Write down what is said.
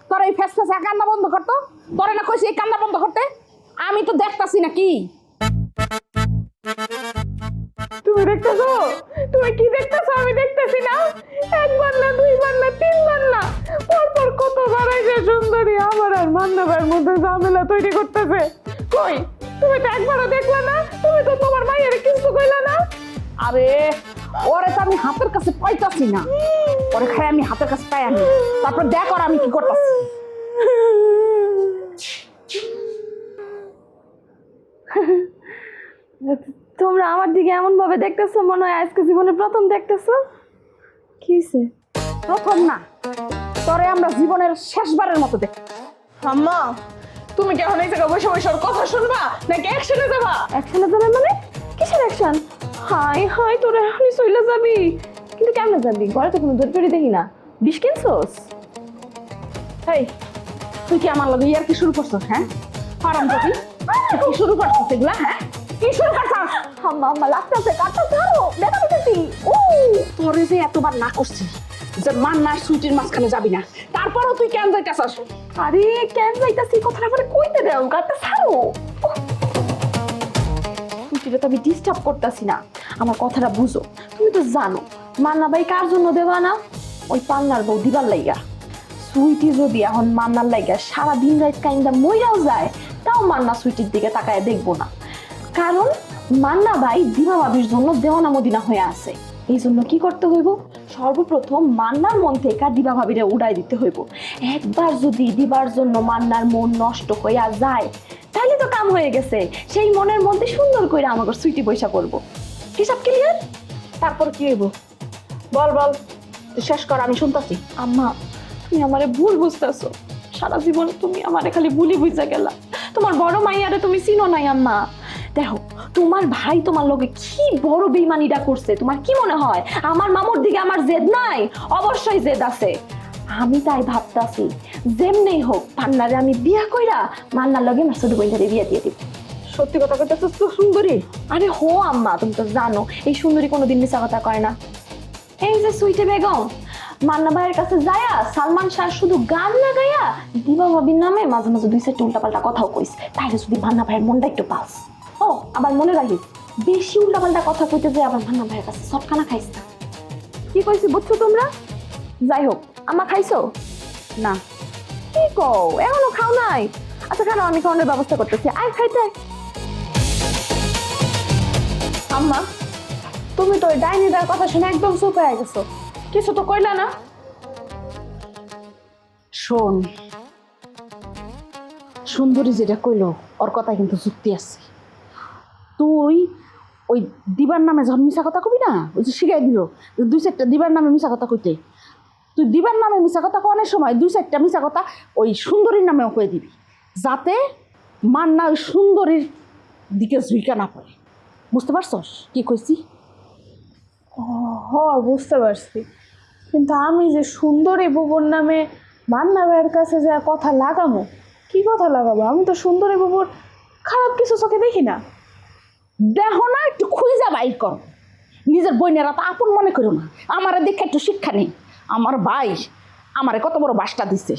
তোর এই face face কান্না বন্ধ করতো, তোরে না কইছি এই কান্না বন্ধ করতে। আমি তো দেখতাছি না কি তুমি দেখতেছো? তুমি কি দেখতেছো? আমি দেখতেছি না? একবার না, দুইবার না, তিনবার না, পরপর কতবার এসে সুন্দরী আমার আর মান্না ভাইয়ের মধ্যে ঝামেলা তৈরি করতেছে। কই, তুমি তো একবারও দেখলা না? তুমি তো তোমার মায়ের কিছু কইলা না? আরে ওরে তো আমি হাতের কাছে পাইতাছি না, ওরে খাই আমি হাতের কাছে পাই আমি, তারপর দেখ আর আমি কি করতেছি। তোমরা আমার দিকে এমন ভাবে দেখতেছো মনে হয় আজকে জীবনে প্রথম দেখতেছো। কি হয়েছে? প্রথম না, তোরে আমরা জীবনের শেষবারের মতো দেখ। আম্মা, তুমি কি এখন এই জায়গায় বসে বসে ওর কথা শুনবা নাকি অ্যাকশনে যাবা? অ্যাকশনে যাবে মানে? কিসের অ্যাকশন? হাই হাই, তোরা এখনই চলে যাবি? কিন্তু কেমনে যাবি? ঘরে তো কোনো দড়ি দেখি না। বিষ কিনছোস? এই তুই কি আমার লগে ইয়ার কি শুরু করছস? হ্যাঁ হারাম জাতি, কি শুরু করছস এগুলা? হ্যাঁ কি শুরু করছস? আম্মা আম্মা লাগতেছে, কাটটা ধরো, ব্যথা পেতেছি। ও তোরে যে এতবার না করছি যে মান্নার সুইটির মাঝখানে যাবি না, তারপরও তুই কেন যাইতাছস? আরে কেন যাইতাছি কথাটা আমারে কইতে দাও, কাটটা ছাড়ো। সুচিটা তো আমি ডিস্টার্ব করতেছি না, আমার কথাটা বুঝো। তুমি তো জানো মান্না ভাই কার জন্য দেবা না? ওই পান্নার বউ দিবার লাইগা। সুইটি যদি এখন মান্নার লাইগা সারা দিন রাত কাইন্দা মইরাও যায়, তাও মান্না সুইটির দিকে তাকায় দেখবো না। কারণ মান্না ভাই দিবা ভাবির জন্য দেওয়ানা মদিনা হয়ে আছে। এই জন্য কি করতে হইব? সর্বপ্রথম মান্নার মন থেকে দিবা ভাবিরে উড়াই দিতে হইব। একবার যদি দিবার জন্য মান্নার মন নষ্ট হইয়া যায়, তাহলে তো কাম হয়ে গেছে। সেই মনের মধ্যে সুন্দর করে আমাকে সুইটি পয়সা করবো। হিসাব ক্লিয়ার? তারপর কি হইব? বল বল, তুই শেষ কর, আমি শুনতাছি। আম্মা, তুমি আমারে ভুল বুঝতেছো। সারা জীবন তুমি আমারে খালি ভুলি বুঝা গেলা। তোমার বড় মাইয়ারে তুমি চিনো নাই আম্মা। দেখো তোমার ভাই তোমার লগে কি বড় বেইমানিটা করছে, তোমার কি মনে হয় আমার মামুর দিকে আমার জেদ নাই? অবশ্যই জেদ আছে। আমি তাই ভাবতাছি যেমনেই হোক পান্নারে আমি বিয়া কইরা মান্নার লগে আমার ছোট বোনটারে বিয়া দিয়ে দিব। সত্যি কথা কইতাছস তো সুন্দরী? আরে হো আম্মা, তুমি তো জানো এই সুন্দরী কোনোদিন মিছা কথা কয় না। এই যে সুইটে বেগম মান্না ভাইয়ের কাছে যায়া সালমান শাহ শুধু গান না গায়া দিবা ভাবির নামে মাঝে মাঝে দুই চারটে উল্টাপাল্টা কথাও কইস, তাইলে যদি মান্না ভাইয়ের মনটা একটু পাস। ও আবার মনে রাখিস, বেশি উল্টাপাল্টা কথা কইতে যে আবার মান্না ভাইয়ের কাছে সটকানা খাইস না। কি কইছি বুঝছো তোমরা? যাই হোক, আম্মা খাইছো? না। কি কও, এখনো খাও নাই? আচ্ছা কেন, আমি খাওয়ানোর ব্যবস্থা করতেছি, আয় খাইতে। আম্মা, তুমি তো ওই ডাইনিটার কথা শুনে একদম চুপ হয়ে গেছো, কিছু তো কইলা না। শোন, সুন্দরী যেটা কইলো ওর কথা কিন্তু যুক্তি আছে। তুই ওই দিবার নামে যখন মিশা কথা কবি না, ওই যে শিখাই দিল দুই চারটা দিবার নামে মিশা কথা কইতে, তুই দিবার নামে মিশা কথা কনের সময় দুই চারটা মিশা কথা ওই সুন্দরীর নামেও কয়ে দিবি, যাতে মান্না ওই সুন্দরীর দিকে ঝুঁকা না পড়ে। বুঝতে পারছস কি কইছি? হ, বুঝতে পারছি, কিন্তু আমি যে সুন্দরী বুবুর নামে মান্না ভাইয়ের কাছে যে কথা লাগাবো, কি কথা লাগাবো? আমি তো সুন্দরী বুবুর খারাপ কিছু চোখে দেখি না। দেহ না, একটু খুঁজা বাইর কর। নিজের বইনেরা তো আপন মনে করো না। আমারে দেখে একটু শিক্ষা নেই। আমার ভাই আমারে কত বড় বাসটা দিছে।